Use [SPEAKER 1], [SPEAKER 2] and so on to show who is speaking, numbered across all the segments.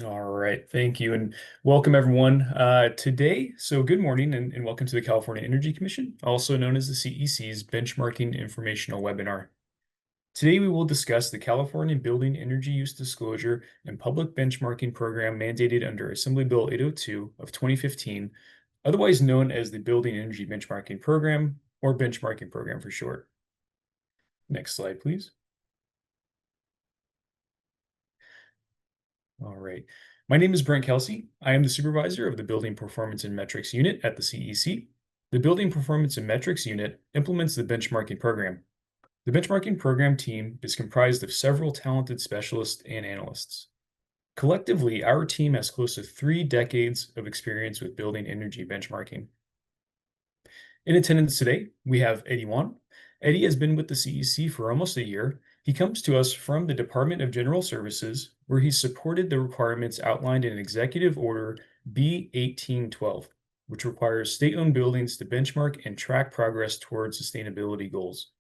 [SPEAKER 1] All right, thank you, and welcome everyone. Good morning and welcome to the California Energy Commission, also known as the CEC's Benchmarking Informational Webinar. Today we will discuss the California Building Energy Use Disclosure and Public Benchmarking Program mandated under Assembly Bill 802 of 2015, otherwise known as the Building Energy Benchmarking Program, or Benchmarking Program for short. Next slide, please. All right. My name is Brent Kelsey. I am the supervisor of the Building Performance and Metrics Unit at the CEC. The Building Performance and Metrics Unit implements the benchmarking program. The benchmarking program team is comprised of several talented specialists and analysts. Collectively, our team has close to 3 decades of experience with building energy benchmarking. In attendance today, we have Eddie Wan. Eddie has been with the CEC for almost a year. He comes to us from the Department of General Services, where he supported the requirements outlined in Executive Order B 1812, which requires state-owned buildings to benchmark and track progress towards sustainability goals.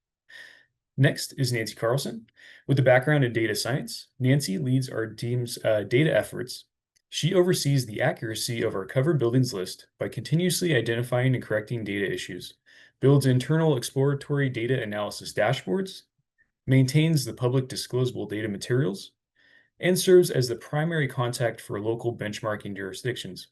[SPEAKER 1] Next is Nancy Carlson. With a background in data science, Nancy leads our team's data efforts. She oversees the accuracy of our covered buildings list by continuously identifying and correcting data issues, builds internal exploratory data analysis dashboards, maintains the public disclosable data materials, and serves as the primary contact for local benchmarking jurisdictions.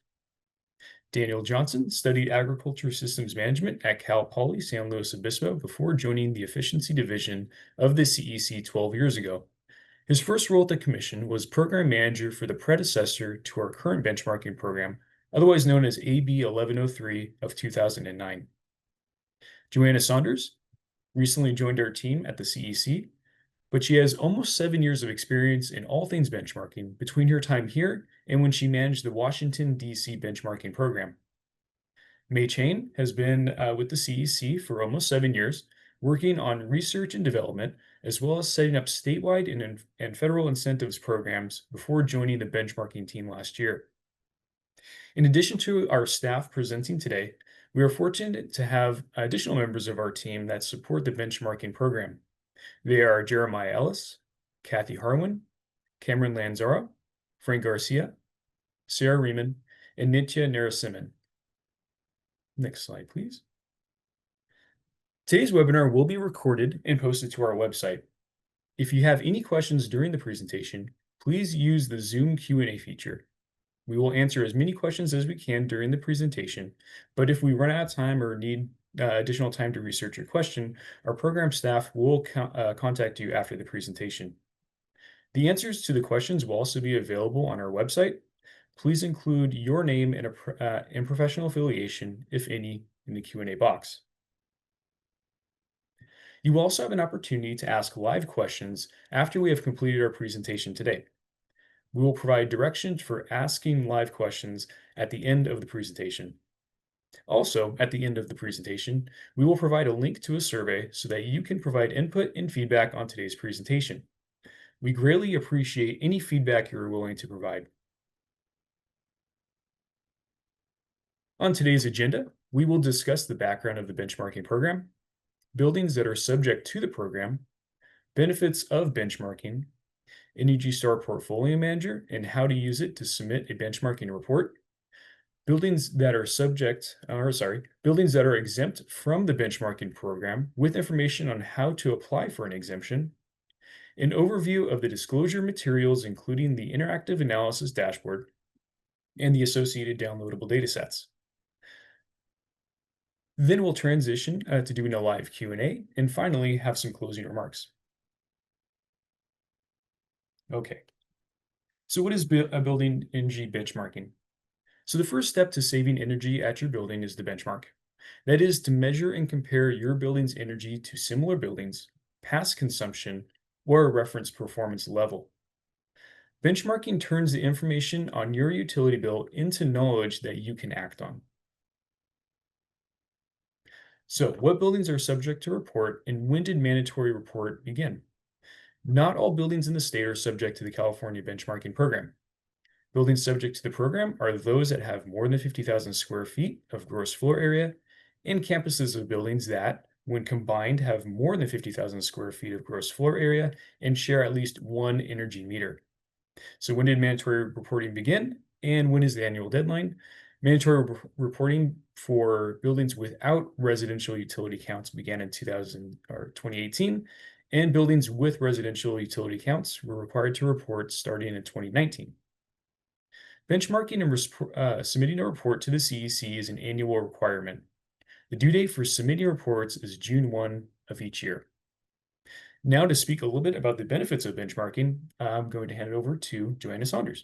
[SPEAKER 1] Daniel Johnson studied agriculture systems management at Cal Poly San Luis Obispo before joining the efficiency division of the CEC 12 years ago. His first role at the commission was program manager for the predecessor to our current benchmarking program, otherwise known as AB 1103 of 2009. Joanna Saunders recently joined our team at the CEC, but she has almost 7 years of experience in all things benchmarking between her time here and when she managed the Washington, D.C. benchmarking program. May Chain has been with the CEC for almost 7 years, working on research and development, as well as setting up statewide and federal incentives programs before joining the benchmarking team last year. In addition to our staff presenting today, we are fortunate to have additional members of our team that support the benchmarking program. They are Jeremiah Ellis, Kathy Harwin, Cameron Lanzaro, Frank Garcia, Sarah Riemann, and Nitya Narasimhan. Next slide, please. Today's webinar will be recorded and posted to our website. If you have any questions during the presentation, please use the Zoom Q&A feature. We will answer as many questions as we can during the presentation, but if we run out of time or need additional time to research your question, our program staff will contact you after the presentation. The answers to the questions will also be available on our website. Please include your name and professional affiliation, if any, in the Q&A box. You will also have an opportunity to ask live questions after we have completed our presentation today. We will provide directions for asking live questions at the end of the presentation. Also, at the end of the presentation, we will provide a link to a survey so that you can provide input and feedback on today's presentation. We greatly appreciate any feedback you are willing to provide. On today's agenda, we will discuss the background of the benchmarking program, buildings that are subject to the program, benefits of benchmarking, Energy Star Portfolio Manager and how to use it to submit a benchmarking report, buildings that are exempt from the benchmarking program with information on how to apply for an exemption, an overview of the disclosure materials, including the interactive analysis dashboard and the associated downloadable datasets. Then we'll transition to doing a live Q&A and finally have some closing remarks. Okay, so what is a building energy benchmarking? So the first step to saving energy at your building is the benchmark. That is to measure and compare your building's energy to similar buildings, past consumption, or a reference performance level. Benchmarking turns the information on your utility bill into knowledge that you can act on. So, what buildings are subject to report and when did mandatory report begin? Not all buildings in the state are subject to the California benchmarking program. Buildings subject to the program are those that have more than 50,000 square feet of gross floor area and campuses of buildings that, when combined, have more than 50,000 square feet of gross floor area and share at least one energy meter. So when did mandatory reporting begin, and when is the annual deadline? Mandatory reporting for buildings without residential utility counts began in 2018, and buildings with residential utility counts were required to report starting in 2019. Benchmarking and submitting a report to the CEC is an annual requirement. The due date for submitting reports is June 1 of each year. Now, to speak a little bit about the benefits of benchmarking, I'm going to hand it over to Joanna Saunders.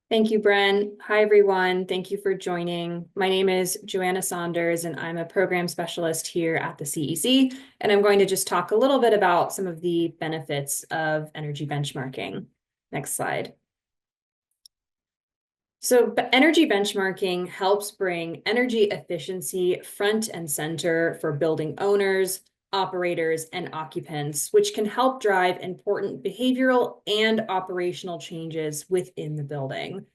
[SPEAKER 2] Thank you, Bren. Hi, everyone. Thank you for joining. My name is Joanna Saunders, and I'm a program specialist here at the CEC. And I'm going to just talk a little bit about some of the benefits of energy benchmarking. Next slide. So energy benchmarking helps bring energy efficiency front and center for building owners, operators, and occupants, which can help drive important behavioral and operational changes within the building.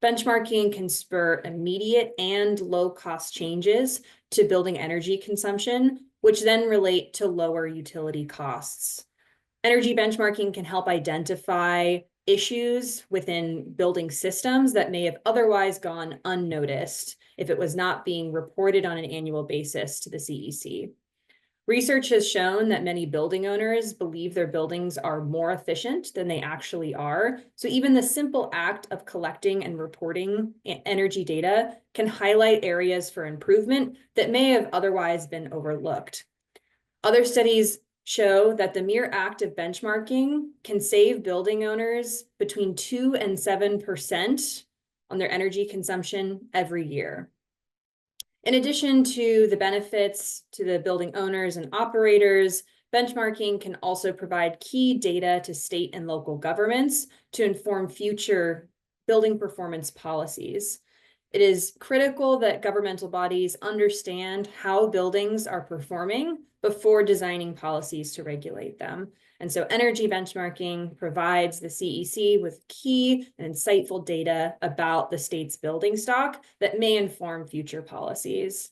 [SPEAKER 2] Benchmarking can spur immediate and low-cost changes to building energy consumption, which then relate to lower utility costs. Energy benchmarking can help identify issues within building systems that may have otherwise gone unnoticed if it was not being reported on an annual basis to the CEC. Research has shown that many building owners believe their buildings are more efficient than they actually are. So even the simple act of collecting and reporting energy data can highlight areas for improvement that may have otherwise been overlooked. Other studies show that the mere act of benchmarking can save building owners between 2 and 7% on their energy consumption every year. In addition to the benefits to the building owners and operators, benchmarking can also provide key data to state and local governments to inform future building performance policies. It is critical that governmental bodies understand how buildings are performing before designing policies to regulate them. And so energy benchmarking provides the CEC with key and insightful data about the state's building stock that may inform future policies.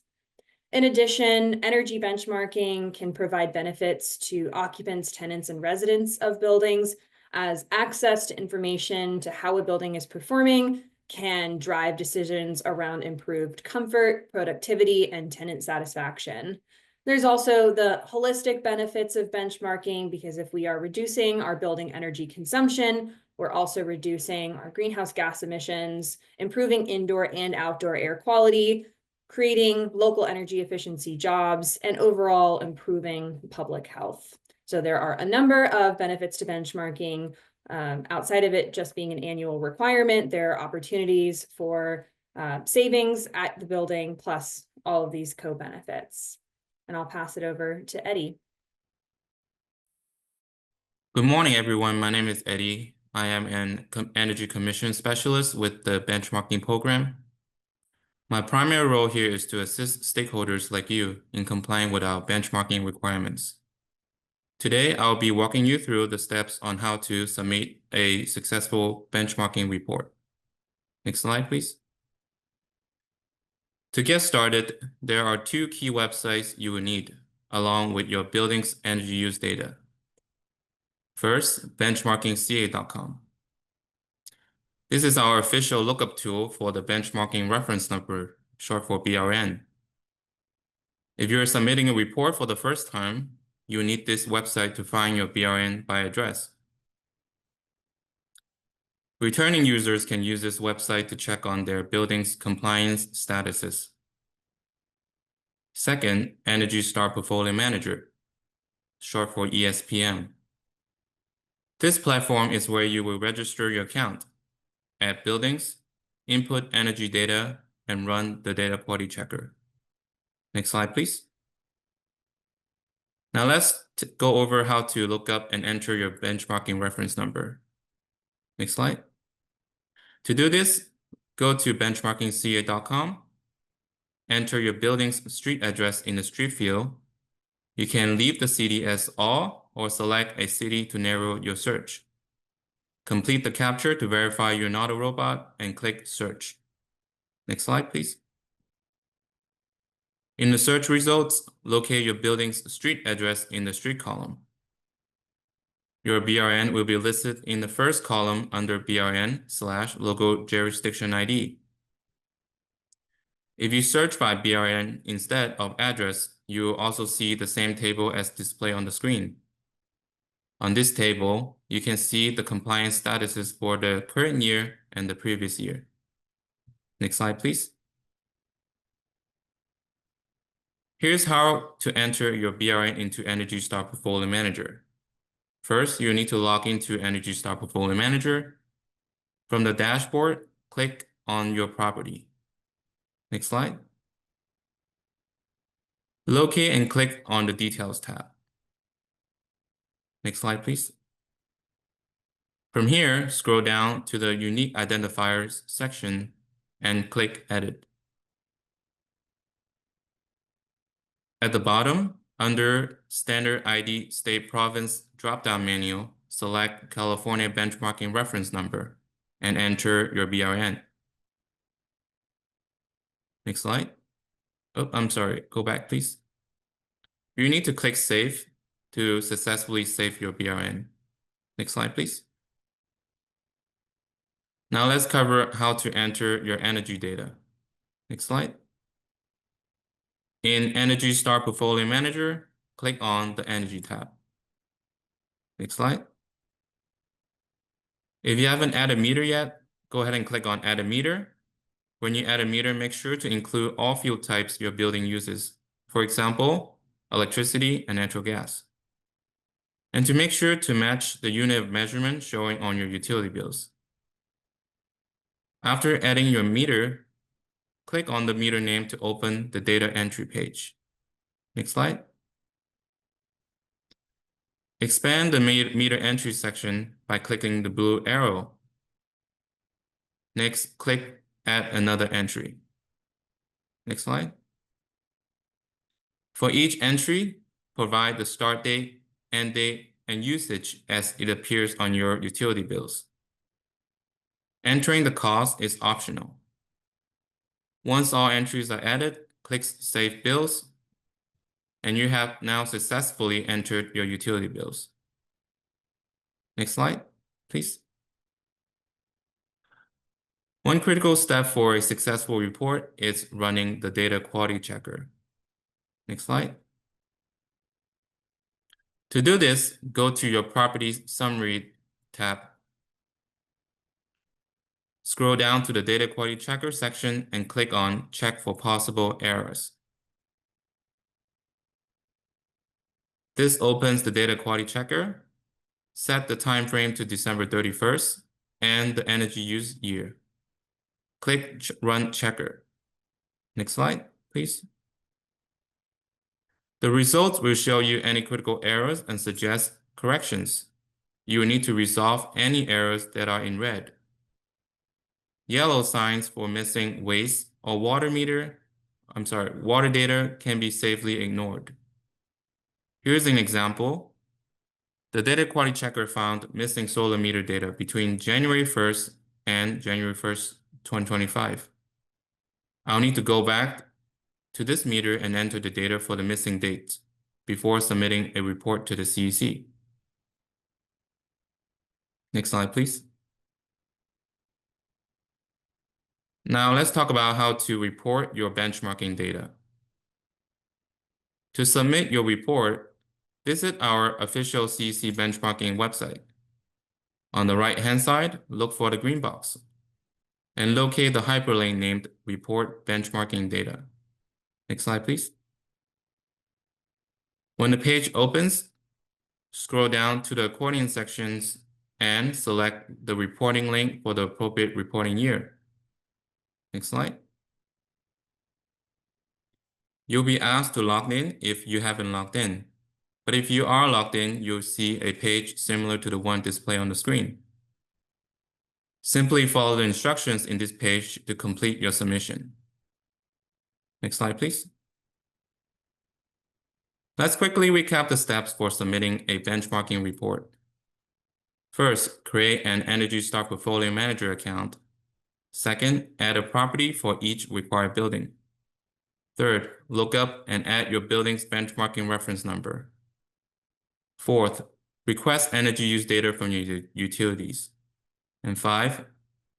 [SPEAKER 2] In addition, energy benchmarking can provide benefits to occupants, tenants, and residents of buildings, as access to information to how a building is performing can drive decisions around improved comfort, productivity, and tenant satisfaction. There's also the holistic benefits of benchmarking, because if we are reducing our building energy consumption, we're also reducing our greenhouse gas emissions, improving indoor and outdoor air quality, creating local energy efficiency jobs, and overall improving public health. So there are a number of benefits to benchmarking. Outside of it just being an annual requirement, there are opportunities for savings at the building, plus all of these co-benefits. And I'll pass it over to Eddie.
[SPEAKER 3] Good morning, everyone. My name is Eddie. I am an Energy Commission Specialist with the Benchmarking Program. My primary role here is to assist stakeholders like you in complying with our benchmarking requirements. Today, I'll be walking you through the steps on how to submit a successful benchmarking report. Next slide, please. To get started, there are 2 key websites you will need, along with your building's energy use data. First, benchmarkingca.com. This is our official lookup tool for the benchmarking reference number, short for BRN. If you're submitting a report for the first time, you need this website to find your BRN by address. Returning users can use this website to check on their building's compliance statuses. Second, Energy Star Portfolio Manager, short for ESPM. This platform is where you will register your account, add buildings, input energy data, and run the data quality checker. Next slide, please. Now let's go over how to look up and enter your benchmarking reference number. Next slide. To do this, go to benchmarkingca.com, enter your building's street address in the street field. You can leave the city as all or select a city to narrow your search. Complete the capture to verify you're not a robot and click search. Next slide, please. In the search results, locate your building's street address in the street column. Your BRN will be listed in the first column under BRN/local jurisdiction ID. If you search by BRN instead of address, you will also see the same table as displayed on the screen. On this table, you can see the compliance statuses for the current year and the previous year. Next slide, please. Here's how to enter your BRN into Energy Star Portfolio Manager. First, you need to log into Energy Star Portfolio Manager. From the dashboard, click on your property. Next slide. Locate and click on the Details tab. Next slide, please. From here, scroll down to the Unique Identifiers section and click Edit. At the bottom, under Standard ID State Province drop-down menu, select California Benchmarking Reference Number and enter your BRN. Next slide. Oh, I'm sorry, go back, please. You need to click Save to successfully save your BRN. Next slide, please. Now let's cover how to enter your energy data. Next slide. In Energy Star Portfolio Manager, click on the Energy tab. Next slide. If you haven't added a meter yet, go ahead and click on Add a Meter. When you add a meter, make sure to include all fuel types your building uses. For example, electricity and natural gas. And to make sure to match the unit of measurement showing on your utility bills. After adding your meter, click on the meter name to open the data entry page. Next slide. Expand the meter entry section by clicking the blue arrow. Next, click Add another entry. Next slide. For each entry, provide the start date, end date, and usage as it appears on your utility bills. Entering the cost is optional. Once all entries are added, click Save Bills, and you have now successfully entered your utility bills. Next slide, please. One critical step for a successful report is running the data quality checker. Next slide. To do this, go to your Properties Summary tab. Scroll down to the Data Quality Checker section and click on Check for Possible Errors. This opens the Data Quality Checker. Set the time frame to December 31st and the energy use year. Click Run Checker. Next slide, please. The results will show you any critical errors and suggest corrections. You will need to resolve any errors that are in red. Yellow signs for missing waste or water data can be safely ignored. Here's an example. The Data Quality Checker found missing solar meter data between January 1st and January 1st, 2025. I'll need to go back to this meter and enter the data for the missing dates before submitting a report to the CEC. Next slide, please. Now let's talk about how to report your benchmarking data. To submit your report, visit our official CEC benchmarking website. On the right-hand side, look for the green box and locate the hyperlink named Report Benchmarking Data. Next slide, please. When the page opens, scroll down to the accordion sections and select the reporting link for the appropriate reporting year. Next slide. You'll be asked to log in if you haven't logged in. But if you are logged in, you'll see a page similar to the one displayed on the screen. Simply follow the instructions in this page to complete your submission. Next slide, please. Let's quickly recap the steps for submitting a benchmarking report. First, create an Energy Star Portfolio Manager account. Second, add a property for each required building. Third, look up and add your building's benchmarking reference number. Fourth, Request energy use data from your utilities. And 5,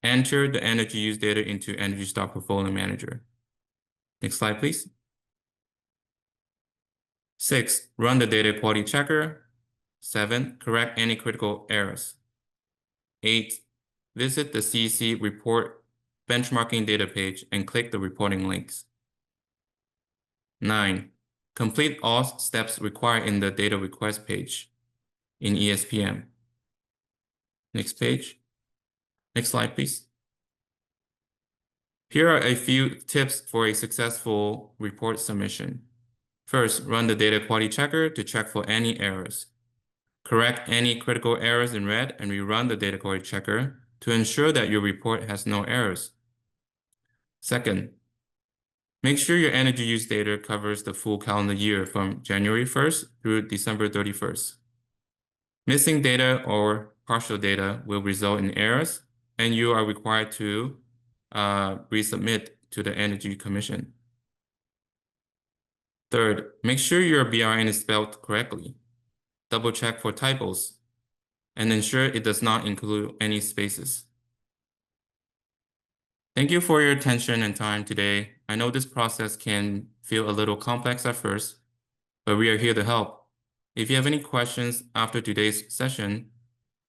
[SPEAKER 3] enter the energy use data into Energy Stock Portfolio Manager. Next slide, please. 6, run the data quality checker. 7, correct any critical errors. 8, visit the CEC report benchmarking data page and click the reporting links. 9, complete all steps required in the data request page in ESPM. Next page. Next slide, please. Here are a few tips for a successful report submission. First, run the data quality checker to check for any errors. Correct any critical errors in red and rerun the data quality checker to ensure that your report has no errors. Second, make sure your energy use data covers the full calendar year from January 1st through December 31st. Missing data or partial data will result in errors, and you are required to resubmit to the Energy Commission. Third, make sure your BRN is spelled correctly. Double check for typos and ensure it does not include any spaces. Thank you for your attention and time today. I know this process can feel a little complex at first, but we are here to help. If you have any questions after today's session,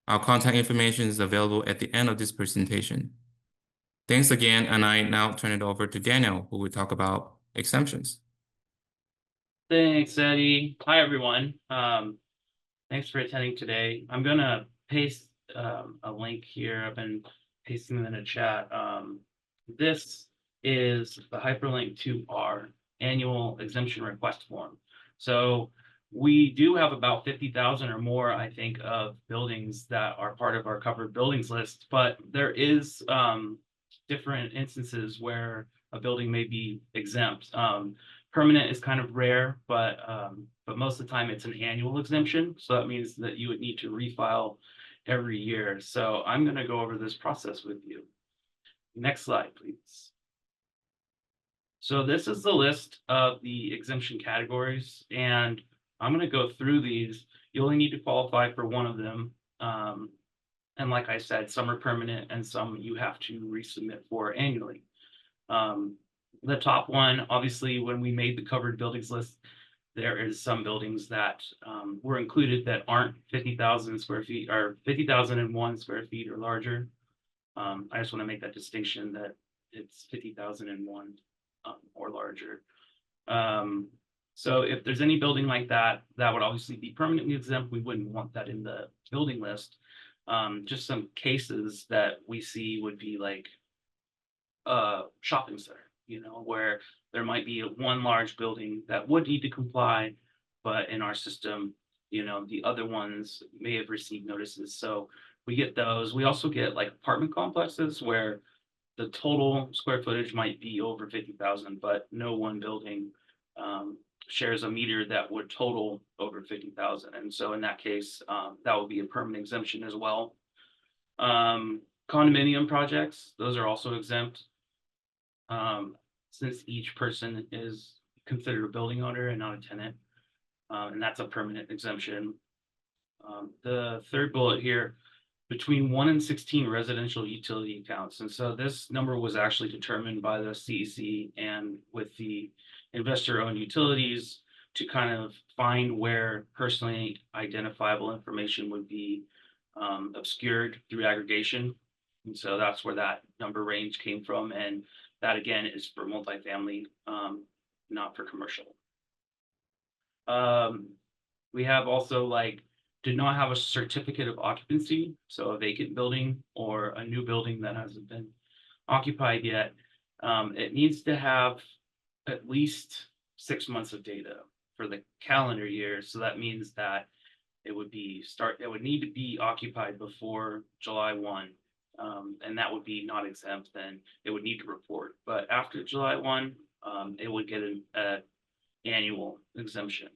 [SPEAKER 3] our contact information is available at the end of this presentation. Thanks again, and I now turn it over to Daniel, who will talk about exemptions.
[SPEAKER 4] Thanks, Eddie. Hi, everyone. Thanks for attending today. I'm gonna paste a link here. I've been pasting them in a chat. This is the hyperlink to our annual exemption request form. So we do have about 50,000 or more, I think, of buildings that are part of our covered buildings list, but there is different instances where a building may be exempt. Permanent is kind of rare, but most of the time it's an annual exemption. So that means that you would need to refile every year. So I'm going to go over this process with you. Next slide, please. So this is the list of the exemption categories, and I'm going to go through these. You only need to qualify for one of them. And like I said, some are permanent and some you have to resubmit for annually. The top one, obviously, when we made the covered buildings list, there is some buildings that were included that aren't 50,000 square feet or 50,001 square feet or larger. I just want to make that distinction that it's 50,001 or larger. So if there's any building like that, that would obviously be permanently exempt. We wouldn't want that in the building list. Just some cases that we see would be like a shopping center, you know, where there might be one large building that would need to comply, but in our system, you know, the other ones may have received notices. So we get those. We also get like apartment complexes where the total square footage might be over 50,000, but no one building shares a meter that would total over 50,000. And so in that case, that would be a permanent exemption as well. Condominium projects, those are also exempt. Since each person is considered a building owner and not a tenant, and that's a permanent exemption. The third bullet here, between 1 and 16 residential utility accounts. And so this number was actually determined by the CEC and with the investor-owned utilities to kind of find where personally identifiable information would be obscured through aggregation. And so that's where that number range came from. And that again is for multifamily, not for commercial. We have also like did not have a certificate of occupancy, so a vacant building or a new building that hasn't been occupied yet. It needs to have at least 6 months of data for the calendar year. So that means that it would need to be occupied before July 1. And that would be not exempt, then it would need to report. But after July 1, it would get an annual exemption.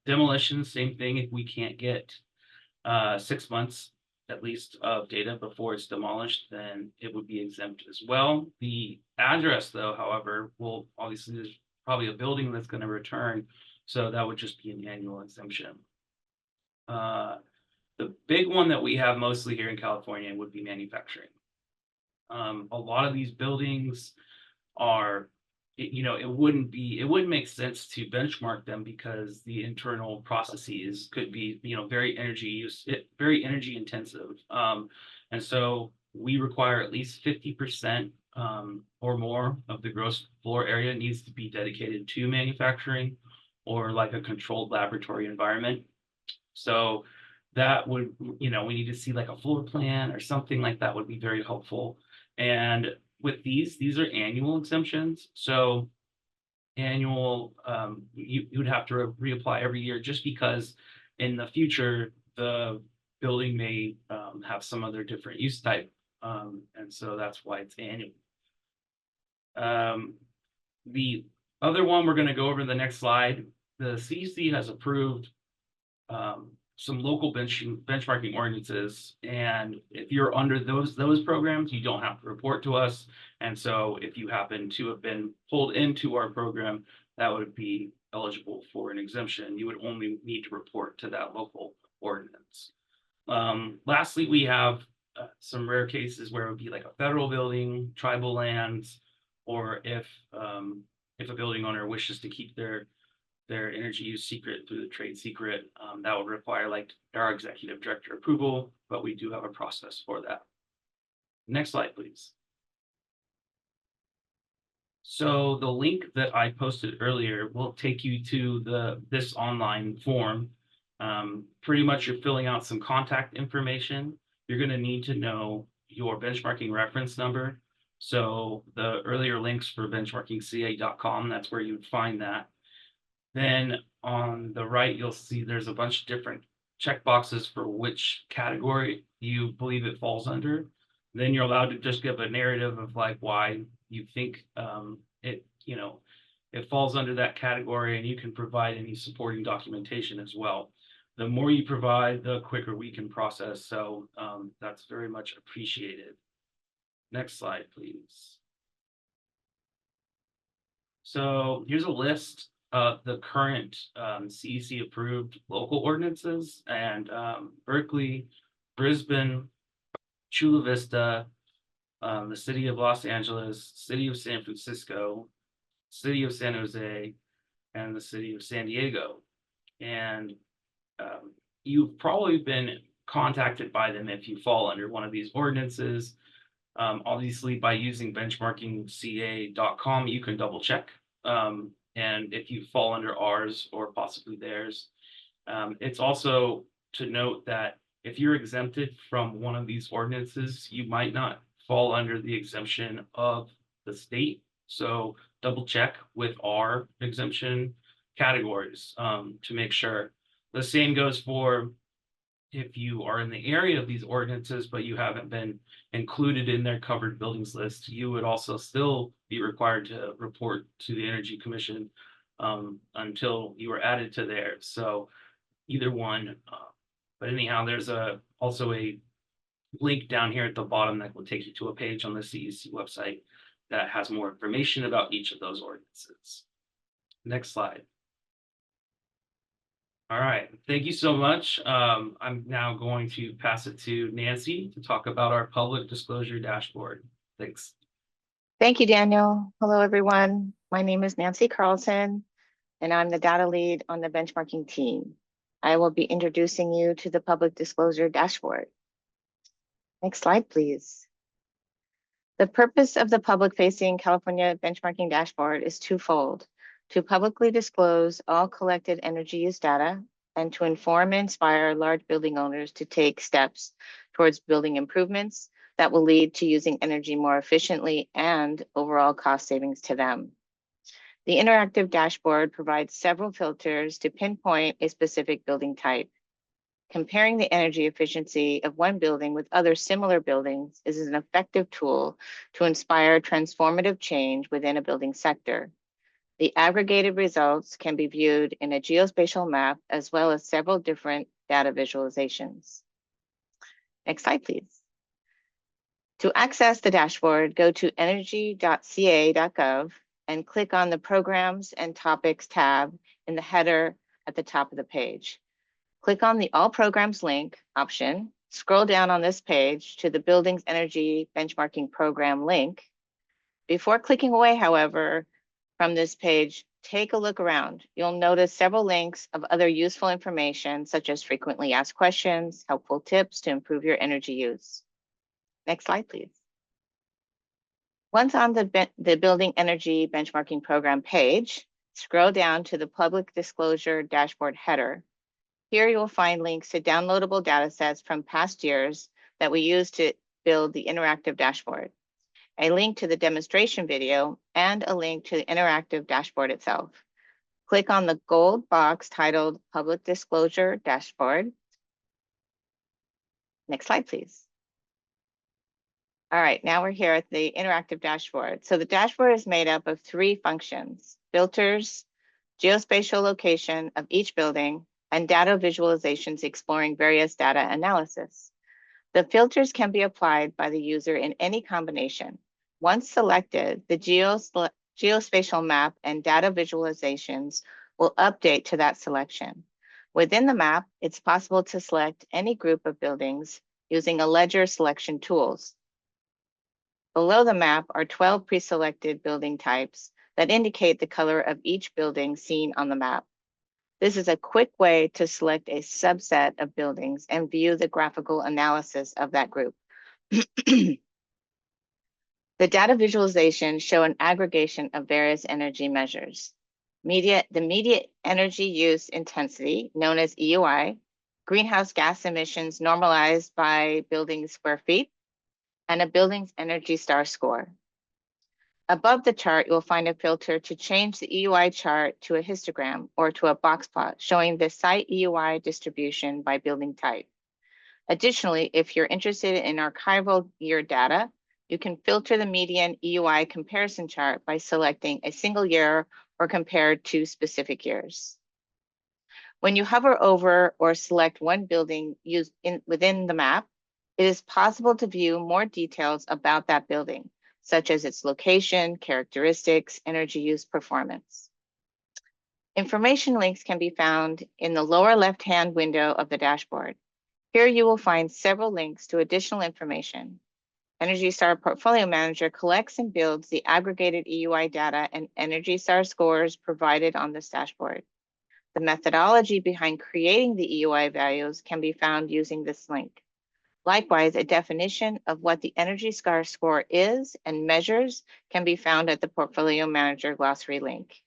[SPEAKER 4] Demolition, same thing. If we can't get 6 months at least of data before it's demolished, then it would be exempt as well. The address, though, however, will obviously there's probably a building that's going to return, so that would just be an annual exemption. The big one that we have mostly here in California would be manufacturing. A lot of these buildings are, it wouldn't make sense to benchmark them because the internal processes could be, very very energy intensive. And so we require at least 50% or more of the gross floor area needs to be dedicated to manufacturing or like a controlled laboratory environment. So that would, we need to see like a floor plan or something like that would be very helpful. And with these are annual exemptions. So annual, you would have to reapply every year just because in the future, the building may have some other different use type. And so that's why it's annual. The other one we're going to go over in the next slide, the CEC has approved some local benchmarking ordinances, and if you're under those programs, you don't have to report to us. And so if you happen to have been pulled into our program, that would be eligible for an exemption. You would only need to report to that local ordinance. Lastly, we have some rare cases where it would be like a federal building, tribal lands, or if a building owner wishes to keep their energy use secret through the trade secret, that would require like our executive director approval, but we do have a process for that. Next slide, please. So the link that I posted earlier will take you to this online form. Pretty much you're filling out some contact information. You're going to need to know your benchmarking reference number. So the earlier links for benchmarkingca.com, that's where you would find that. Then on the right, you'll see there's a bunch of different checkboxes for which category you believe it falls under. Then you're allowed to just give a narrative of like why you think it falls under that category, and you can provide any supporting documentation as well. The more you provide, the quicker we can process. So that's very much appreciated. Next slide, please. So here's a list of the current CEC approved local ordinances, and Berkeley, Brisbane, Chula Vista, the city of Los Angeles, city of San Francisco, city of San Jose, and the city of San Diego. And you've probably been contacted by them if you fall under one of these ordinances. Obviously, by using benchmarkingca.com, you can double check. And if you fall under ours or possibly theirs, it's also to note that if you're exempted from one of these ordinances, you might not fall under the exemption of the state. So double check with our exemption categories to make sure. The same goes for if you are in the area of these ordinances, but you haven't been included in their covered buildings list, you would also still be required to report to the Energy Commission until you are added to theirs. So either one. But anyhow, there's also a link down here at the bottom that will take you to a page on the CEC website that has more information about each of those ordinances. Next slide. All right, thank you so much. I'm now going to pass it to Nancy to talk about our public disclosure dashboard. Thanks.
[SPEAKER 5] Thank you, Daniel. Hello, everyone. My name is Nancy Carlson, and I'm the data lead on the benchmarking team. I will be introducing you to the public disclosure dashboard. Next slide, please. The purpose of the public-facing California benchmarking dashboard is twofold: to publicly disclose all collected energy use data and to inform and inspire large building owners to take steps towards building improvements that will lead to using energy more efficiently and overall cost savings to them. The interactive dashboard provides several filters to pinpoint a specific building type. Comparing the energy efficiency of one building with other similar buildings is an effective tool to inspire transformative change within a building sector. The aggregated results can be viewed in a geospatial map as well as several different data visualizations. Next slide, please. To access the dashboard, go to energy.ca.gov and click on the Programs and Topics tab in the header at the top of the page. Click on the All Programs link option, scroll down on this page to the Buildings Energy Benchmarking Program link. Before clicking away, however, from this page, take a look around. You'll notice several links of other useful information, such as frequently asked questions, helpful tips to improve your energy use. Next slide, please. Once on the Building Energy Benchmarking Program page, scroll down to the Public Disclosure Dashboard header. Here you'll find links to downloadable datasets from past years that we use to build the interactive dashboard, a link to the demonstration video, and a link to the interactive dashboard itself. Click on the gold box titled Public Disclosure Dashboard. Next slide, please. All right, now we're here at the interactive dashboard. So the dashboard is made up of 3 functions: filters, geospatial location of each building, and data visualizations exploring various data analysis. The filters can be applied by the user in any combination. Once selected, the geospatial map and data visualizations will update to that selection. Within the map, it's possible to select any group of buildings using a ledger selection tools. Below the map are 12 pre-selected building types that indicate the color of each building seen on the map. This is a quick way to select a subset of buildings and view the graphical analysis of that group. The data visualizations show an aggregation of various energy measures. The immediate energy use intensity, known as EUI, greenhouse gas emissions normalized by building square feet, and a building's Energy Star score. Above the chart, you'll find a filter to change the EUI chart to a histogram or to a box plot showing the site EUI distribution by building type. Additionally, if you're interested in archival year data, you can filter the median EUI comparison chart by selecting a single year or compare 2 specific years. When you hover over or select one building within the map, it is possible to view more details about that building, such as its location, characteristics, energy use, performance. Information links can be found in the lower left-hand window of the dashboard. Here you will find several links to additional information. Energy Star Portfolio Manager collects and builds the aggregated EUI data and Energy Star scores provided on this dashboard. The methodology behind creating the EUI values can be found using this link. Likewise, a definition of what the Energy Star score is and measures can be found at the Portfolio Manager glossary link.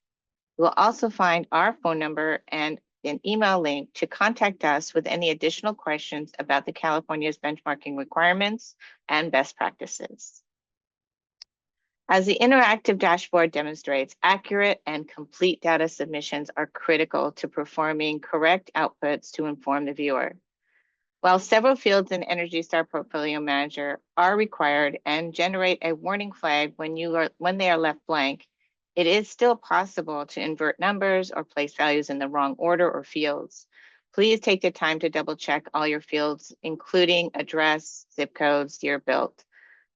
[SPEAKER 5] You will also find our phone number and an email link to contact us with any additional questions about the California's benchmarking requirements and best practices. As the interactive dashboard demonstrates, accurate and complete data submissions are critical to performing correct outputs to inform the viewer. While several fields in Energy Star Portfolio Manager are required and generate a warning flag when they are left blank, it is still possible to invert numbers or place values in the wrong order or fields. Please take the time to double check all your fields, including address, zip codes, year built,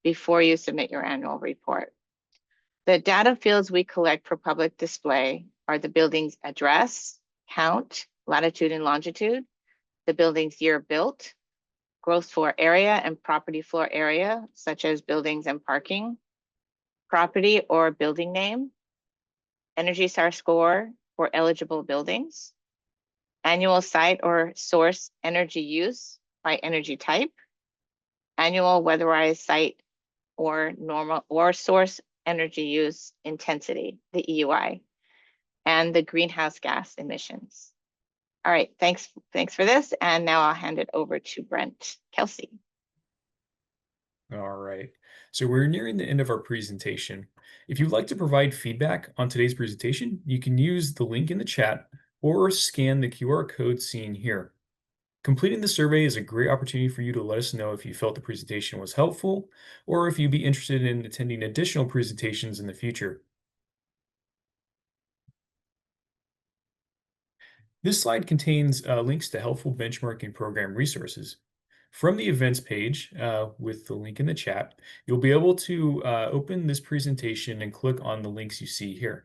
[SPEAKER 5] before you submit your annual report. The data fields we collect for public display are the building's address, count, latitude and longitude, the building's year built, gross floor area and property floor area, such as buildings and parking, property or building name, Energy Star score for eligible buildings, annual site or source energy use by energy type, annual weatherized site or normal or source energy use intensity, the EUI, and the greenhouse gas emissions. All right, thanks for this. And now I'll hand it over to Brent Kelsey.
[SPEAKER 1] All right, so we're nearing the end of our presentation. If you'd like to provide feedback on today's presentation, you can use the link in the chat or scan the QR code seen here. Completing the survey is a great opportunity for you to let us know if you felt the presentation was helpful or if you'd be interested in attending additional presentations in the future. This slide contains links to helpful benchmarking program resources. From the events page, with the link in the chat, you'll be able to open this presentation and click on the links you see here.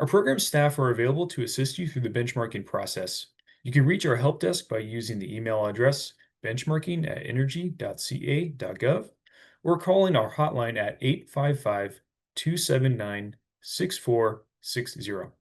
[SPEAKER 1] Our program staff are available to assist you through the benchmarking process. You can reach our help desk by using the email address benchmarking@energy.ca.gov or calling our hotline at 855-279-6460.